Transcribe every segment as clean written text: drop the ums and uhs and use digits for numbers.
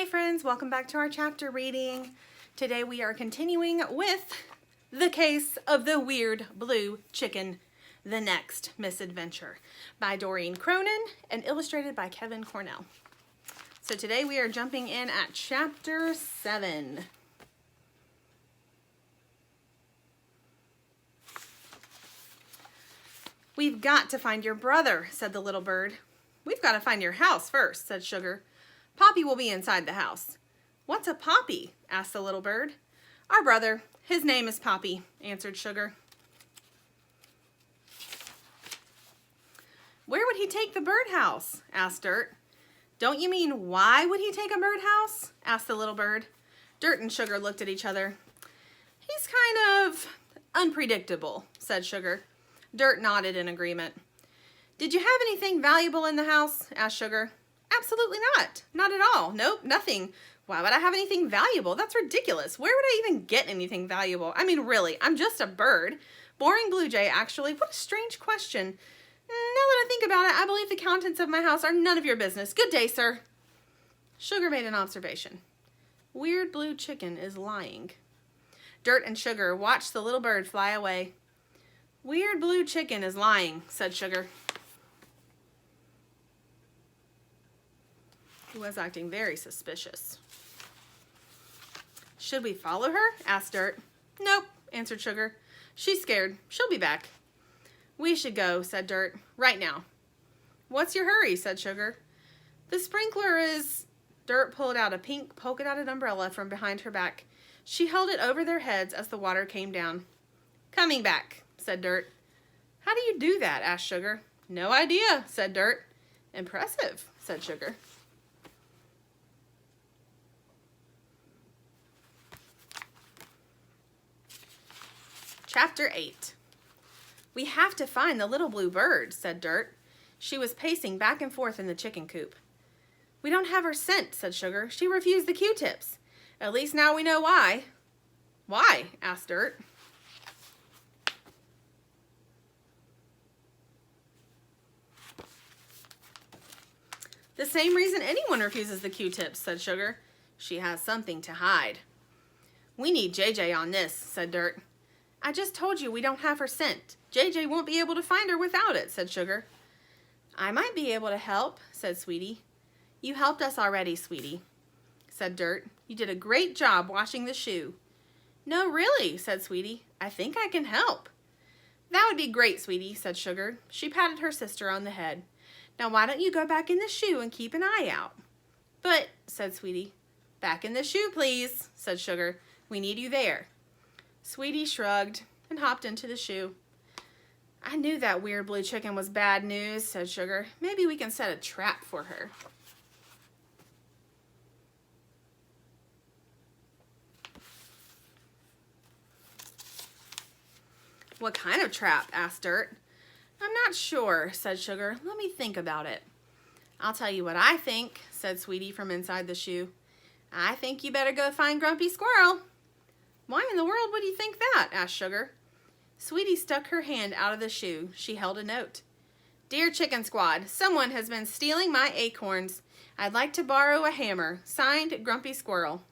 Hey friends, welcome back to our chapter reading. Today we are continuing with The Case of the Weird Blue Chicken, The Next Misadventure by Doreen Cronin and illustrated by Kevin Cornell. So today we are jumping in at chapter 7. We've got to find your brother, said the little bird. We've got to find your house first, said Sugar. Poppy will be inside the house. What's a Poppy? Asked the little bird. Our brother. His name is Poppy, answered Sugar. Where would he take the birdhouse? Asked Dirt. Don't you mean why would he take a birdhouse? Asked the little bird. Dirt and Sugar looked at each other. He's kind of unpredictable, said Sugar. Dirt nodded in agreement. Did you have anything valuable in the house? Asked Sugar. Absolutely not. Not at all. Nope, nothing. Why would I have anything valuable? That's ridiculous. Where would I even get anything valuable? I mean, really, I'm just a bird. Boring blue jay, actually. What a strange question. Now that I think about it, I believe the contents of my house are none of your business. Good day, sir. Sugar made an observation. Weird blue chicken is lying. Dirt and Sugar watched the little bird fly away. Weird blue chicken is lying, said Sugar. He was acting very suspicious. Should we follow her? Asked Dirt. Nope, answered Sugar. She's scared. She'll be back. We should go, said Dirt. Right now. What's your hurry? Said Sugar. The sprinkler is... Dirt pulled out a pink polka-dotted umbrella from behind her back. She held it over their heads as the water came down. Coming back, said Dirt. How do you do that? Asked Sugar. No idea, said Dirt. Impressive, said Sugar. Chapter 8. We have to find the little blue bird, said Dirt. She was pacing back and forth in the chicken coop. We don't have her scent, said Sugar. She refused the Q-tips. At least now we know why. Why? Asked Dirt. The same reason anyone refuses the Q-tips, said Sugar. She has something to hide. We need JJ on this, said Dirt. I just told you we don't have her scent. JJ won't be able to find her without it, said Sugar. I might be able to help, said Sweetie. You helped us already, Sweetie, said Dirt. You did a great job washing the shoe. No, really, said Sweetie. I think I can help. That would be great, Sweetie, said Sugar. She patted her sister on the head. Now why don't you go back in the shoe and keep an eye out? But, said Sweetie. Back in the shoe, please, said Sugar. We need you there. Sweetie shrugged and hopped into the shoe. I knew that weird blue chicken was bad news, said Sugar. Maybe we can set a trap for her. What kind of trap? Asked Dirt. I'm not sure, said Sugar. Let me think about it. I'll tell you what I think, said Sweetie from inside the shoe. I think you better go find Grumpy Squirrel. Why in the world would you think that? Asked Sugar. Sweetie stuck her hand out of the shoe. She held a note. Dear Chicken Squad, someone has been stealing my acorns. I'd like to borrow a hammer. Signed, Grumpy Squirrel.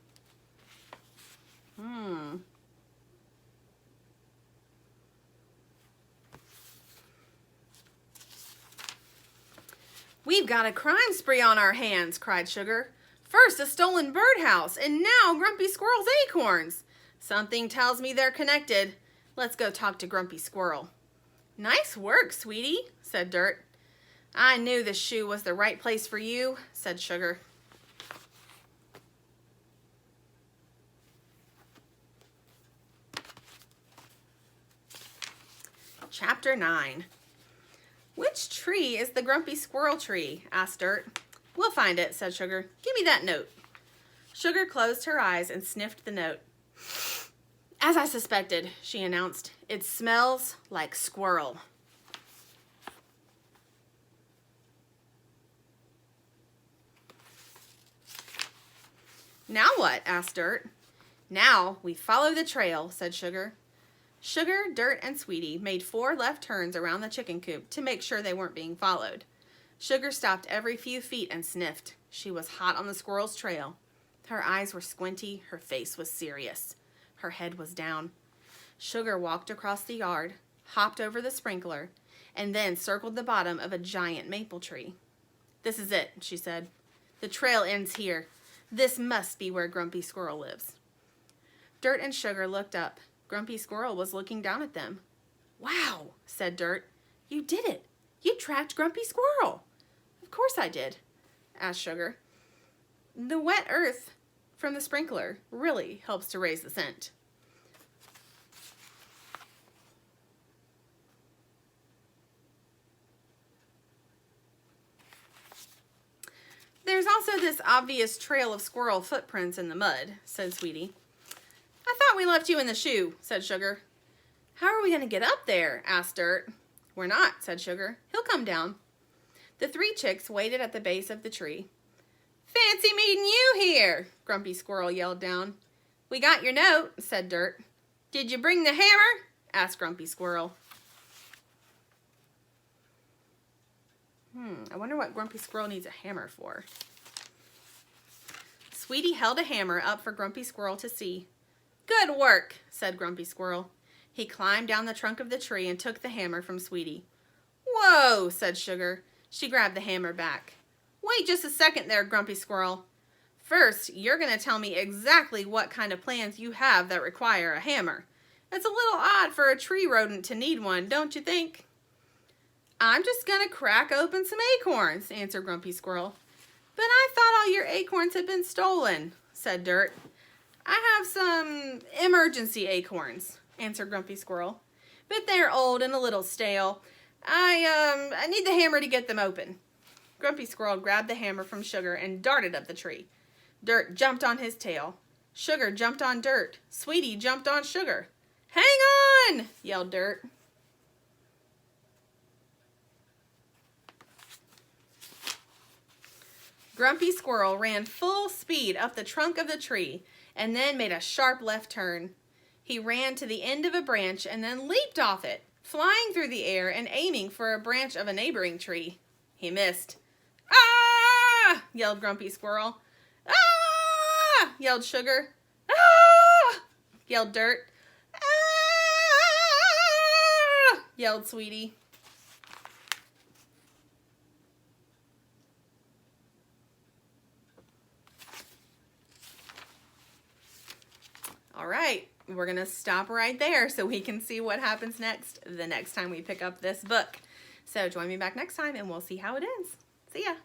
We've got a crime spree on our hands, cried Sugar. First a stolen birdhouse, and now Grumpy Squirrel's acorns. Something tells me they're connected. Let's go talk to Grumpy Squirrel. Nice work, Sweetie, said Dirt. I knew this shoe was the right place for you, said Sugar. Chapter 9. Which tree is the Grumpy Squirrel tree? Asked Dirt. We'll find it, said Sugar. Give me that note. Sugar closed her eyes and sniffed the note. As I suspected, she announced, it smells like squirrel. Now what? Asked Dirt. Now we follow the trail, said Sugar. Sugar, Dirt, and Sweetie made 4 left turns around the chicken coop to make sure they weren't being followed. Sugar stopped every few feet and sniffed. She was hot on the squirrel's trail. Her eyes were squinty, her face was serious. Her head was down. Sugar walked across the yard, hopped over the sprinkler, and then circled the bottom of a giant maple tree. "This is it," she said. "The trail ends here. This must be where Grumpy Squirrel lives." Dirt and Sugar looked up. Grumpy Squirrel was looking down at them. "Wow," said Dirt. "You did it. You tracked Grumpy Squirrel." "Of course I did," asked Sugar. "The wet earth from the sprinkler really helps to raise the scent." "There's also this obvious trail of squirrel footprints in the mud," said Sweetie. "I thought we left you in the shoe," said Sugar. "How are we going to get up there?" asked Dirt. "We're not," said Sugar. "He'll come down." The three chicks waited at the base of the tree. "Fancy meeting you here," Grumpy Squirrel yelled down. "We got your note," said Dirt. "Did you bring the hammer?" asked Grumpy Squirrel. I wonder what Grumpy Squirrel needs a hammer for. Sweetie held a hammer up for Grumpy Squirrel to see. "Good work," said Grumpy Squirrel. He climbed down the trunk of the tree and took the hammer from Sweetie. "Whoa," said Sugar. She grabbed the hammer back. "Wait just a second there, Grumpy Squirrel. First, you're going to tell me exactly what kind of plants you have that require a hammer. It's a little odd for a tree rodent to need one, don't you think?" "I'm just going to crack open some acorns," answered Grumpy Squirrel. "But I thought all your acorns had been stolen," said Dirt. "I have some emergency acorns," answered Grumpy Squirrel. "But they're old and a little stale. I need the hammer to get them open." Grumpy Squirrel grabbed the hammer from Sugar and darted up the tree. Dirt jumped on his tail. Sugar jumped on Dirt. Sweetie jumped on Sugar. "Hang on!" yelled Dirt. Grumpy Squirrel ran full speed up the trunk of the tree and then made a sharp left turn. He ran to the end of a branch and then leaped off it, flying through the air and aiming for a branch of a neighboring tree. He missed. "Ah!" yelled Grumpy Squirrel. "Ah!" yelled Sugar. "Ah!" yelled Dirt. "Ah!" yelled Sweetie. All right, we're going to stop right there so we can see what happens next the next time we pick up this book. So join me back next time and we'll see how it ends. See ya.